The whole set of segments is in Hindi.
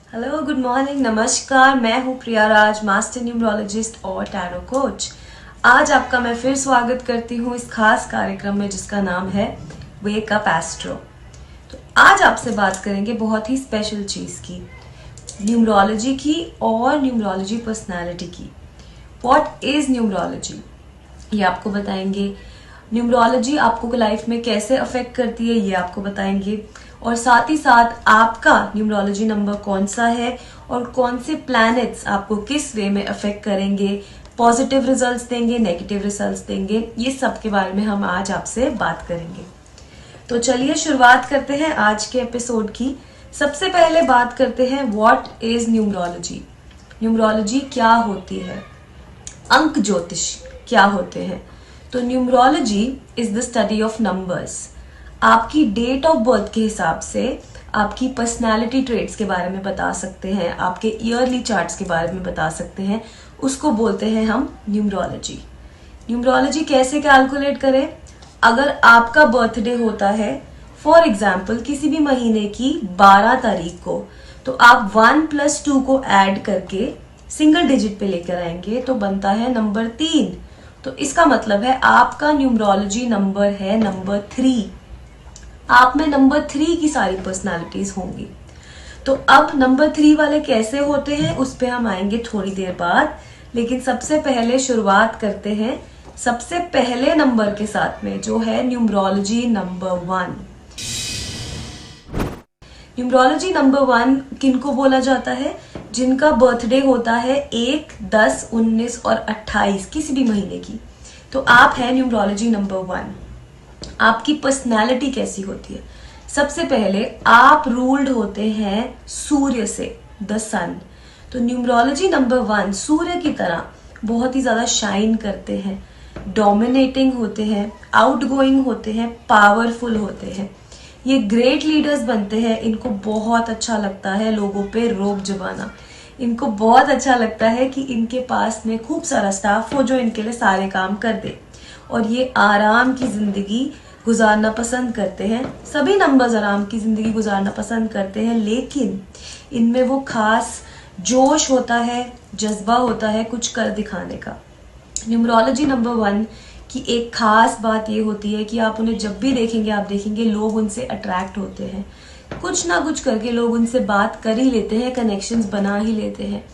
हेलो, गुड मॉर्निंग, नमस्कार। मैं हूँ प्रिया राज, मास्टर न्यूमरोलॉजिस्ट और टैरो कोच। आज आपका मैं फिर स्वागत करती हूँ इस खास कार्यक्रम में जिसका नाम है वेक अप एस्ट्रो। तो आज आपसे बात करेंगे बहुत ही स्पेशल चीज़ की, न्यूमरोलॉजी की और न्यूमरोलॉजी पर्सनालिटी की। व्हाट इज न्यूमरोलॉजी, ये आपको बताएंगे। न्यूमरोलॉजी आपको लाइफ में कैसे अफेक्ट करती है ये आपको बताएंगे, और साथ ही साथ आपका न्यूमरोलॉजी नंबर कौन सा है और कौन से प्लैनेट्स आपको किस वे में अफेक्ट करेंगे, पॉजिटिव रिजल्ट्स देंगे, नेगेटिव रिजल्ट्स देंगे, ये सब के बारे में हम आज आपसे बात करेंगे। तो चलिए शुरुआत करते हैं आज के एपिसोड की। सबसे पहले बात करते हैं व्हाट इज न्यूमरोलॉजी। न्यूमरोलॉजी क्या होती है, अंक ज्योतिष क्या होते हैं। तो numerology is the study of numbers. आपकी डेट ऑफ बर्थ के हिसाब से आपकी पर्सनालिटी ट्रेट्स के बारे में बता सकते हैं, आपके ईयरली चार्ट्स के बारे में बता सकते हैं, उसको बोलते हैं हम न्यूमरोलॉजी। न्यूमरोलॉजी कैसे कैलकुलेट करें? अगर आपका बर्थडे होता है फॉर एग्जाम्पल किसी भी महीने की 12 तारीख को, तो आप 1 + 2 को ऐड करके सिंगल डिजिट पे लेकर आएंगे तो बनता है नंबर 3। तो इसका मतलब है आपका न्यूमरोलॉजी नंबर है नंबर 3। आप में नंबर 3 की सारी पर्सनालिटीज होंगी। तो अब नंबर 3 वाले कैसे होते हैं उस पे हम आएंगे थोड़ी देर बाद, लेकिन सबसे पहले शुरुआत करते हैं सबसे पहले नंबर के साथ में, जो है न्यूमरोलॉजी नंबर 1। न्यूमरोलॉजी नंबर 1 किनको बोला जाता है? जिनका बर्थडे होता है 1, 10, 19 और 28 किसी भी महीने की, तो आप है न्यूमरोलॉजी नंबर 1। आपकी पर्सनालिटी कैसी होती है? सबसे पहले आप रूल्ड होते हैं सूर्य से, द सन। तो न्यूमरोलॉजी नंबर 1 सूर्य की तरह बहुत ही ज्यादा शाइन करते हैं, डोमिनेटिंग होते हैं, आउटगोइंग होते हैं, पावरफुल होते हैं। ये ग्रेट लीडर्स बनते हैं। इनको बहुत अच्छा लगता है लोगों पे रोब जमाना। इनको बहुत अच्छा लगता है कि इनके पास में खूब सारा स्टाफ हो जो इनके लिए सारे काम कर दे, और ये आराम की जिंदगी गुजारना पसंद करते हैं। सभी नंबर्स आराम की जिंदगी गुजारना पसंद करते हैं, लेकिन इनमें वो खास जोश होता है, जज्बा होता है कुछ कर दिखाने का। न्यूमरोलॉजी नंबर 1 की एक खास बात ये होती है कि आप उन्हें जब भी देखेंगे आप देखेंगे लोग उनसे अट्रैक्ट होते हैं। कुछ ना कुछ करके लोग उनसे बात कर ही लेते हैं, कनेक्शंस बना ही लेते हैं।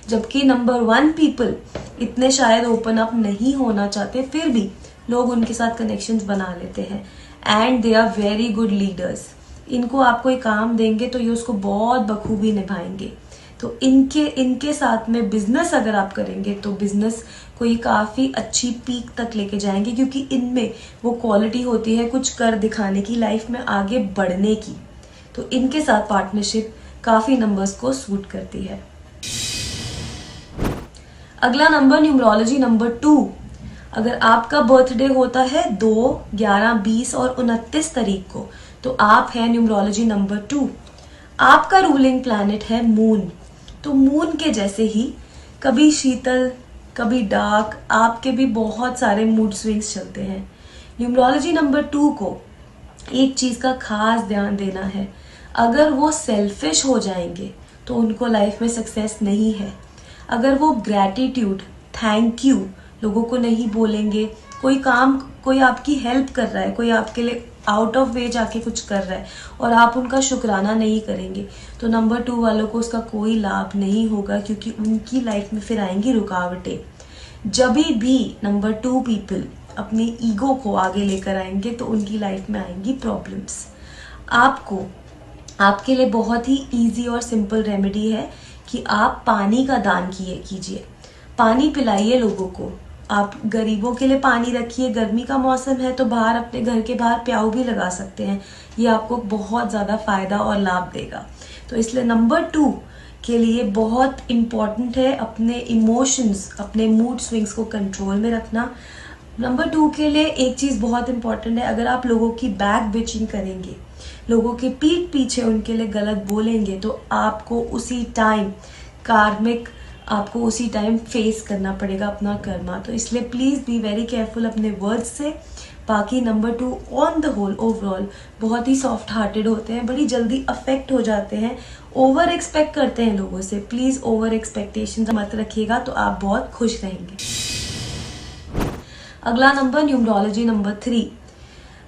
जबकि नंबर 1 पीपल इतने शायद ओपन अप नहीं होना चाहते, फिर भी लोग उनके साथ कनेक्शंस बना लेते हैं, and they are very good leaders. इनको आप कोई काम देंगे तो ये उसको बहुत बखूबी निभाएंगे। तो इनके साथ में बिजनेस अगर आप करेंगे तो बिजनेस को ये काफी अच्छी पीक तक लेके जाएंगे, क्योंकि इनमें वो क्वालिटी होती है कुछ कर दिखाने की, लाइफ में आगे बढ़ने की। तो इनके साथ पार्टनरशिप काफी नंबर्स को सूट करती है। अगला नंबर न्यूमरोलॉजी नंबर 2। अगर आपका बर्थडे होता है 2, 11, 20 और 29 तारीख को, तो आप है न्यूमरोलॉजी नंबर 2। आपका रूलिंग प्लैनेट है मून। तो मून के जैसे ही कभी शीतल कभी डार्क, आपके भी बहुत सारे मूड स्विंग्स चलते हैं। न्यूमरोलॉजी नंबर 2 को एक चीज का खास ध्यान देना है, अगर वो सेल्फिश हो जाएंगे तो उनको लाइफ में सक्सेस नहीं है। अगर वो ग्रैटिट्यूड, थैंक यू लोगों को नहीं बोलेंगे, कोई आपकी हेल्प कर रहा है, कोई आपके लिए आउट ऑफ वे जाके कुछ कर रहा है और आप उनका शुक्राना नहीं करेंगे, तो नंबर 2 वालों को उसका कोई लाभ नहीं होगा, क्योंकि उनकी लाइफ में फिर आएंगी रुकावटें। जब भी नंबर 2 पीपल अपने ईगो को आगे लेकर आएंगे तो उनकी लाइफ में आएंगी प्रॉब्लम्स। आपके लिए बहुत ही इजी और सिंपल रेमेडी है कि आप पानी का दान कीजिए। पानी पिलाइए लोगों को। आप गरीबों के लिए पानी रखिए। गर्मी का मौसम है तो बाहर अपने घर के बाहर प्याऊ भी लगा सकते हैं, ये आपको बहुत ज़्यादा फायदा और लाभ देगा। तो इसलिए नंबर 2 के लिए बहुत इम्पॉर्टेंट है अपने इमोशंस, अपने मूड स्विंग्स को कंट्रोल में रखना। नंबर 2 के लिए एक चीज़ बहुत इम्पॉर्टेंट है, अगर आप लोगों की बैक बिचिंग करेंगे, लोगों के पीठ पीछे उनके लिए गलत बोलेंगे, तो आपको उसी टाइम फेस करना पड़ेगा अपना कर्मा। तो इसलिए प्लीज बी वेरी केयरफुल अपने वर्ड्स से। बाकी number 2 on the whole overall बहुत ही सॉफ्ट हार्टेड होते हैं, बड़ी जल्दी अफेक्ट हो जाते हैं ओवर एक्सपेक्ट करते हैं लोगों से, प्लीज ओवर एक्सपेक्टेशन मत रखिएगा, तो आप बहुत खुश रहेंगे। अगला नंबर न्यूमरोलॉजी नंबर 3।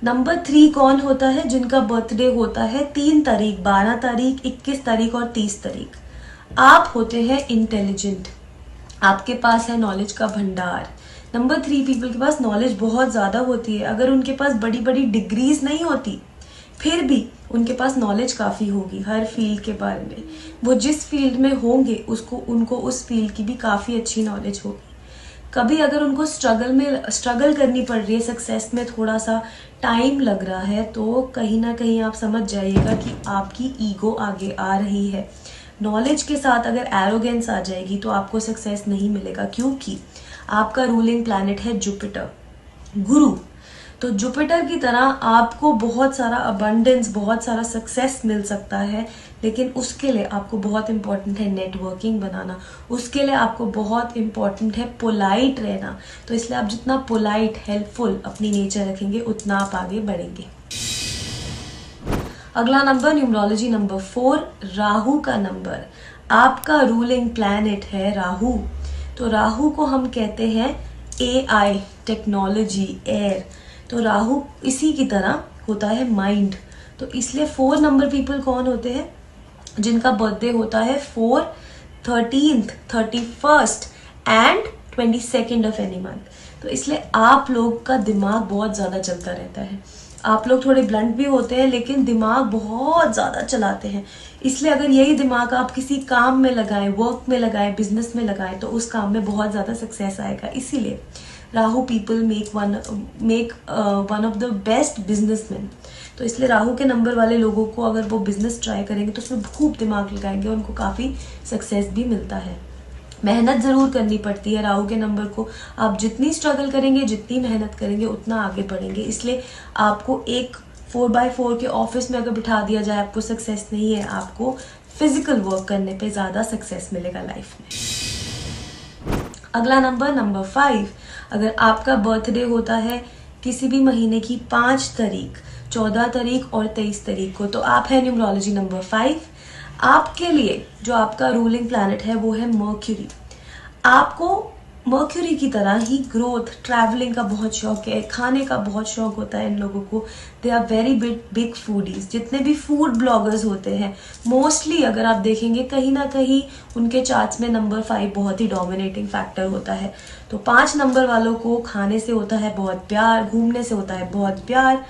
नंबर 3 कौन होता है? जिनका बर्थडे होता है 3 तारीख, 12 तारीख, 21 तारीख और 30 तारीख। आप होते हैं इंटेलिजेंट, आपके पास है नॉलेज का भंडार। नंबर 3 पीपल के पास नॉलेज बहुत ज्यादा होती है। अगर उनके पास बड़ी बड़ी डिग्रीज नहीं होती, फिर भी उनके पास नॉलेज काफी होगी हर फील्ड के बारे में। वो जिस फील्ड में होंगे उनको उस फील्ड की भी काफी अच्छी नॉलेज होगी। कभी अगर उनको स्ट्रगल करनी पड़ रही है, सक्सेस में थोड़ा सा टाइम लग रहा है, तो कहीं ना कहीं आप समझ जाइएगा कि आपकी ईगो आगे आ रही है। नॉलेज के साथ अगर एरोगेंस आ जाएगी तो आपको सक्सेस नहीं मिलेगा, क्योंकि आपका रूलिंग प्लैनेट है जुपिटर, गुरु। तो जुपिटर की तरह आपको बहुत सारा अबंडेंस, बहुत सारा सक्सेस मिल सकता है, लेकिन उसके लिए आपको बहुत इंपॉर्टेंट है नेटवर्किंग बनाना, उसके लिए आपको बहुत इंपॉर्टेंट है पोलाइट रहना। तो इसलिए आप जितना पोलाइट, हेल्पफुल अपनी नेचर रखेंगे, उतना आप आगे बढ़ेंगे। अगला नंबर न्यूमरोलॉजी नंबर 4, राहु का नंबर। आपका रूलिंग प्लैनेट है राहु। तो राहु को हम कहते हैं AI, टेक्नोलॉजी, एयर। तो राहु इसी की तरह होता है माइंड। तो इसलिए 4 नंबर पीपल कौन होते हैं? जिनका बर्थडे होता है 4, 13, 31 एंड 22 ऑफ एनी मंथ। तो इसलिए आप लोग का दिमाग बहुत ज्यादा चलता रहता है। आप लोग थोड़े ब्लंट भी होते हैं, लेकिन दिमाग बहुत ज्यादा चलाते हैं। इसलिए अगर यही दिमाग आप किसी काम में लगाएं, वर्क में लगाएं, बिजनेस में लगाएं, तो उस काम में बहुत ज्यादा सक्सेस आएगा। इसीलिए Rahu people make one of the best businessman. तो इसलिए राहु के नंबर वाले लोगों को अगर वो बिजनेस ट्राई करेंगे तो उसमें खूब दिमाग लगाएंगे, उनको काफी सक्सेस भी मिलता है। मेहनत जरूर करनी पड़ती है राहु के नंबर को। आप जितनी स्ट्रगल करेंगे, जितनी मेहनत करेंगे, उतना आगे बढ़ेंगे। इसलिए आपको एक 4x4 के ऑफिस में अगर बिठा दिया जाए, आपको सक्सेस नहीं है। आपको फिजिकल वर्क करने पे ज्यादा सक्सेस मिलेगा लाइफ में। अगला नंबर 5। अगर आपका बर्थडे होता है किसी भी महीने की 5 तारीख, 14 तारीख और 23 तारीख को, तो आप है न्यूमरोलॉजी नंबर 5। आपके लिए जो आपका रूलिंग प्लैनेट है वो है मर्क्यूरी। आपको मर्क्यूरी की तरह ही ग्रोथ, ट्रैवलिंग का बहुत शौक है, खाने का बहुत शौक होता है इन लोगों को। They are very big foodies. जितने भी फूड ब्लॉगर्स होते हैं, मोस्टली अगर आप देखेंगे कहीं ना कहीं उनके चार्ट्स में नंबर 5 बहुत ही डोमिनेटिंग फैक्टर होता है। तो 5 नंबर वालों को खाने से होता है बहुत प्यार, घूमने से होता है बहुत प्यार।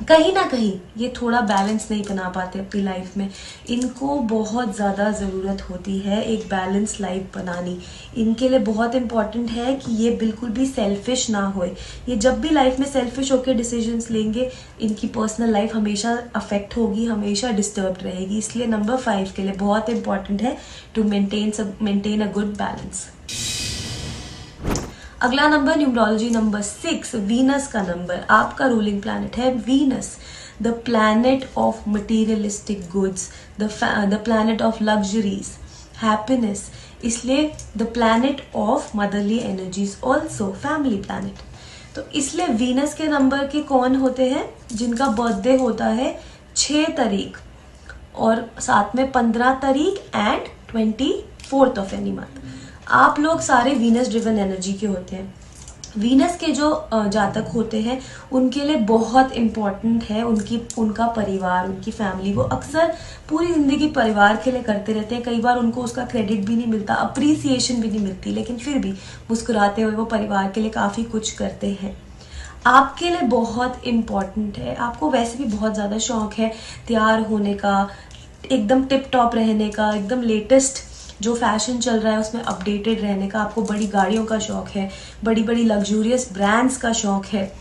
कहीं ना कहीं ये थोड़ा बैलेंस नहीं बना पाते अपनी लाइफ में। इनको बहुत ज़्यादा ज़रूरत होती है एक बैलेंस लाइफ बनानी। इनके लिए बहुत इंपॉर्टेंट है कि ये बिल्कुल भी सेल्फिश ना होए। ये जब भी लाइफ में सेल्फिश होकर डिसीजंस लेंगे, इनकी पर्सनल लाइफ हमेशा अफेक्ट होगी, हमेशा डिस्टर्ब रहेगी। इसलिए नंबर 5 के लिए बहुत इंपॉर्टेंट है to maintain a good balance. अगला नंबर न्यूमरोलॉजी नंबर 6, वीनस का नंबर। आपका रूलिंग प्लैनेट है Venus, the planet of materialistic goods, the planet of luxuries, happiness. इसलिए the planet of motherly energies, also family planet. तो इसलिए वीनस के नंबर के कौन होते हैं? जिनका बर्थडे होता है 6 तारीख और साथ में 15 तारीख एंड 24 ऑफ एनी मंथ। आप लोग सारे वीनस ड्रिवन एनर्जी के होते हैं। वीनस के जो जातक होते हैं उनके लिए बहुत इम्पोर्टेंट है उनका परिवार, उनकी फैमिली। वो अक्सर पूरी जिंदगी परिवार के लिए करते रहते हैं। कई बार उनको उसका क्रेडिट भी नहीं मिलता, अप्रिसिएशन भी नहीं मिलती, लेकिन फिर भी मुस्कुराते हुए वो परिवार के लिए काफी कुछ करते हैं। आपके लिए बहुत इम्पोर्टेंट है, आपको वैसे भी बहुत ज्यादा शौक है तैयार होने का, एकदम टिप टॉप रहने का, एकदम लेटेस्ट जो फैशन चल रहा है उसमें अपडेटेड रहने का। आपको बड़ी गाड़ियों का शौक है, बड़ी बड़ी लग्जूरियस ब्रांड्स का शौक है।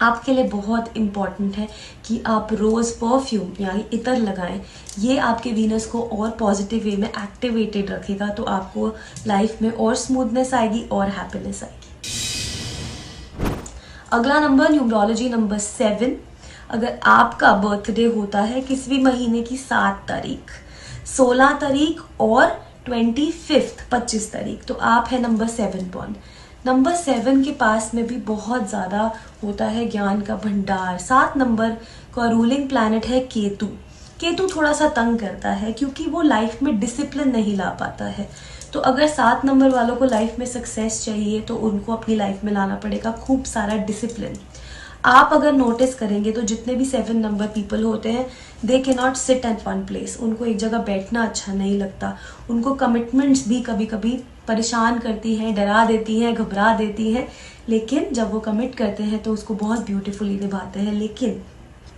आपके लिए बहुत इंपॉर्टेंट है कि आप रोज परफ्यूम यानी इतर लगाएं। ये आपके वीनस को और पॉजिटिव वे में एक्टिवेटेड रखेगा, तो आपको लाइफ में और स्मूथनेस आएगी और हैप्पीनेस आएगी। अगला नंबर न्यूमरोलॉजी नंबर 7। अगर आपका बर्थडे होता है किसी भी महीने की 7 तारीख, 16 तारीख और 25 तारीख, तो आप है नंबर 7 बॉर्न। नंबर 7 के पास में भी बहुत ज्यादा होता है ज्ञान का भंडार। 7 नंबर का रूलिंग प्लैनेट है केतु। केतु थोड़ा सा तंग करता है क्योंकि वो लाइफ में डिसिप्लिन नहीं ला पाता है। तो अगर 7 नंबर वालों को लाइफ में सक्सेस चाहिए तो उनको अपनी लाइफ में लाना पड़ेगा खूब सारा डिसिप्लिन। आप अगर नोटिस करेंगे तो जितने भी 7 नंबर पीपल होते हैं, दे के not sit at one place. उनको एक जगह बैठना अच्छा नहीं लगता। उनको कमिटमेंट्स भी कभी कभी परेशान करती हैं, डरा देती हैं, घबरा देती हैं, लेकिन जब वो कमिट करते हैं तो उसको बहुत ब्यूटीफुली निभाते हैं। लेकिन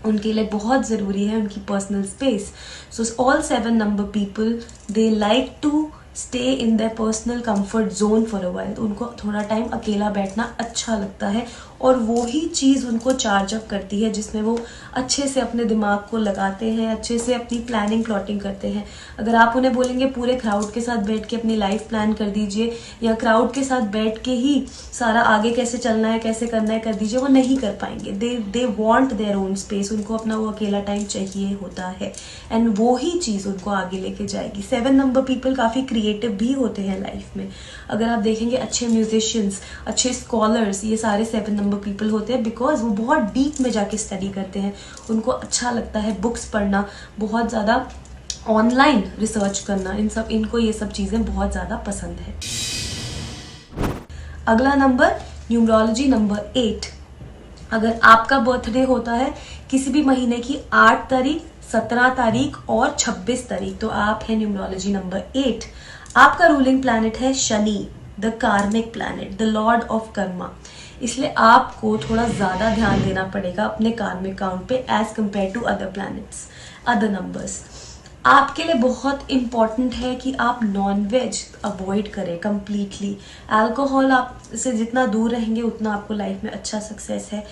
उनके लिए बहुत ज़रूरी है उनकी personal space. So all 7 number people they like to stay in their personal comfort zone for a while. उनको थोड़ा टाइम अकेला बैठना अच्छा लगता है और वो ही चीज़ उनको चार्ज अप करती है जिसमें वो अच्छे से अपने दिमाग को लगाते हैं, अच्छे से अपनी प्लानिंग प्लॉटिंग करते हैं। अगर आप उन्हें बोलेंगे पूरे क्राउड के साथ बैठ के अपनी लाइफ प्लान कर दीजिए या क्राउड के साथ बैठ के ही सारा आगे कैसे चलना है, कैसे करना है कर दीजिए, वो नहीं कर पाएंगे। They want their own space. उनको अपना वो अकेला टाइम चाहिए होता है एंड वो ही चीज़ उनको आगे लेके जाएगी। 7 नंबर पीपल काफ़ी क्रिएटिव भी होते हैं लाइफ में। अगर आप देखेंगे अच्छे म्यूजिशियंस, अच्छे स्कॉलर्स, ये सारे 7 नंबर पीपल होते हैं बिकॉज वो बहुत डीप में जाके स्टडी करते हैं। उनको अच्छा लगता है बुक्स पढ़ना, बहुत ज़्यादा ऑनलाइन रिसर्च करना, इनको ये सब चीज़ें बहुत ज़्यादा पसंद है। अगला नंबर न्यूमरोलॉजी नंबर 8। अगर आपका बर्थडे होता है किसी भी महीने की 8 तारीख, 17 तारीख और 26 तारीख, तो आप हैं न्यूमरोलॉजी नंबर 8। आपका रूलिंग प्लैनेट है शनि, द कार्मिक planet, the Lord of Karma. इसलिए आपको थोड़ा ज़्यादा ध्यान देना पड़ेगा अपने कार्मिक काउंट पे as compare to other planets, other numbers. आपके लिए बहुत इम्पॉर्टेंट है कि आप नॉन वेज अवॉइड करें कम्प्लीटली। अल्कोहल आप से जितना दूर रहेंगे उतना आपको लाइफ में अच्छा सक्सेस है।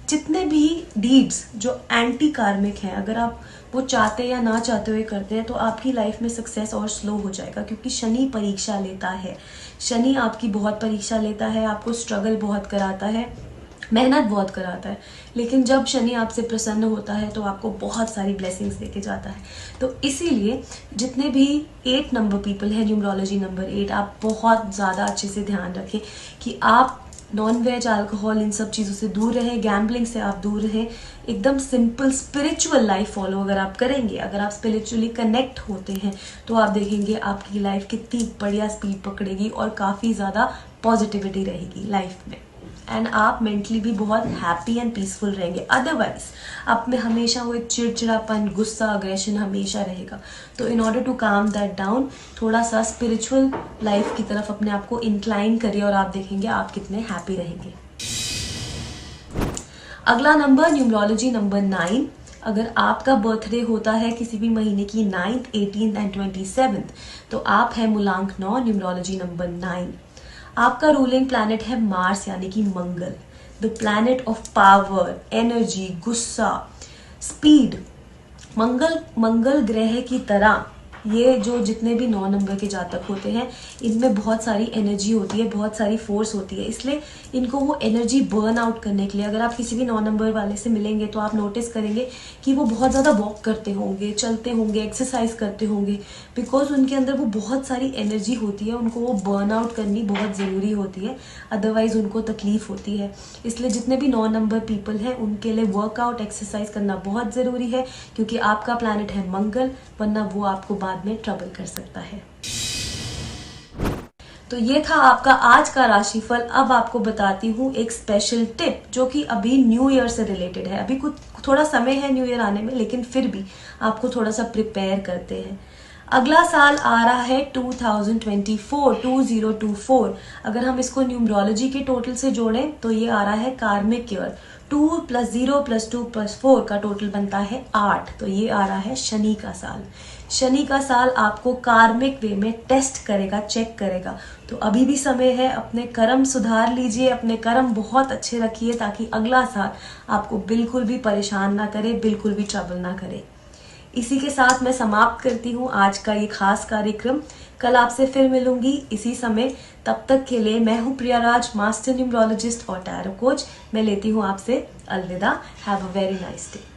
जितने भी डीड्स जो एंटी कार्मिक हैं, अगर आप वो चाहते या ना चाहते हुए करते हैं तो आपकी लाइफ में सक्सेस और स्लो हो जाएगा क्योंकि शनि परीक्षा लेता है। शनि आपकी बहुत परीक्षा लेता है, आपको स्ट्रगल बहुत कराता है, मेहनत बहुत कराता है। लेकिन जब शनि आपसे प्रसन्न होता है तो आपको बहुत सारी ब्लेसिंग्स देके जाता है। तो इसीलिए जितने भी 8 नंबर पीपल हैं न्यूमरोलॉजी नंबर 8, आप बहुत ज़्यादा अच्छे से ध्यान रखें कि आप नॉन वेज, अल्कोहल, इन सब चीज़ों से दूर रहें, गैम्बलिंग से आप दूर रहें। एकदम सिंपल स्पिरिचुअल लाइफ फॉलो अगर आप करेंगे, अगर आप स्पिरिचुअली कनेक्ट होते हैं तो आप देखेंगे आपकी लाइफ कितनी बढ़िया स्पीड पकड़ेगी और काफ़ी ज़्यादा पॉजिटिविटी रहेगी लाइफ में एंड आप मेंटली भी बहुत हैप्पी एंड पीसफुल रहेंगे। अदरवाइज आप में हमेशा वो एक चिड़चिड़ापन, गुस्सा, अग्रेशन हमेशा रहेगा। तो इन ऑर्डर टू काम दैट डाउन, थोड़ा सा स्पिरिचुअल लाइफ की तरफ अपने आप को इंक्लाइन करिए और आप देखेंगे आप कितने हैप्पी रहेंगे। अगला नंबर न्यूमरोलॉजी नंबर 9। अगर आपका बर्थडे होता है किसी भी महीने की 9th, 18th एंड 27th, तो आप हैं मूलांक 9, न्यूमरोलॉजी नंबर 9। आपका रूलिंग प्लैनेट है मार्स यानी कि Mangal, the planet of power, energy, गुस्सा, स्पीड। मंगल ग्रह की तरह ये जो जितने भी 9 नंबर के जातक होते हैं इनमें बहुत सारी एनर्जी होती है, बहुत सारी फोर्स होती है। इसलिए इनको वो एनर्जी बर्न आउट करने के लिए अगर आप किसी भी 9 नंबर वाले से मिलेंगे तो आप नोटिस करेंगे कि वो बहुत ज़्यादा वॉक करते होंगे, चलते होंगे, एक्सरसाइज करते होंगे, बिकॉज उनके अंदर वो बहुत सारी एनर्जी होती है। उनको वो बर्न आउट करनी बहुत ज़रूरी होती है, अदरवाइज उनको तकलीफ होती है। इसलिए जितने भी 9 नंबर पीपल हैं उनके लिए वर्कआउट, एक्सरसाइज करना बहुत ज़रूरी है क्योंकि आपका प्लैनेट है मंगल, वरना वो आपको बाद में ट्रबल कर सकता है। तो ये था आपका आज का राशिफल। अब आपको बताती हूँ एक स्पेशल टिप जो कि अभी न्यू ईयर से रिलेटेड है। अभी कुछ थोड़ा समय है न्यू ईयर आने में, लेकिन फिर भी आपको थोड़ा सा प्रिपेयर करते हैं। अगला साल आ रहा है 2024। अगर हम इसको न्यूमरोलॉजी के टोटल से जोड़ें तो ये आ रहा है कार्मिक ईयर। 2 + 0 + 2 + 4 का टोटल बनता है 8। तो ये आ रहा है शनि का साल। शनि का साल आपको कार्मिक वे में टेस्ट करेगा, चेक करेगा। तो अभी भी समय है, अपने कर्म सुधार लीजिए, अपने कर्म बहुत अच्छे रखिए ताकि अगला साल आपको बिल्कुल भी परेशान ना करे, बिल्कुल भी ट्रबल ना करे। इसी के साथ मैं समाप्त करती हूँ आज का ये खास कार्यक्रम। कल आपसे फिर मिलूंगी इसी समय। तब तक के लिए मैं हूँ प्रिया राज, मास्टर न्यूमरोलॉजिस्ट और टैरो कोच। मैं लेती हूँ आपसे अलविदा। Have a very nice day.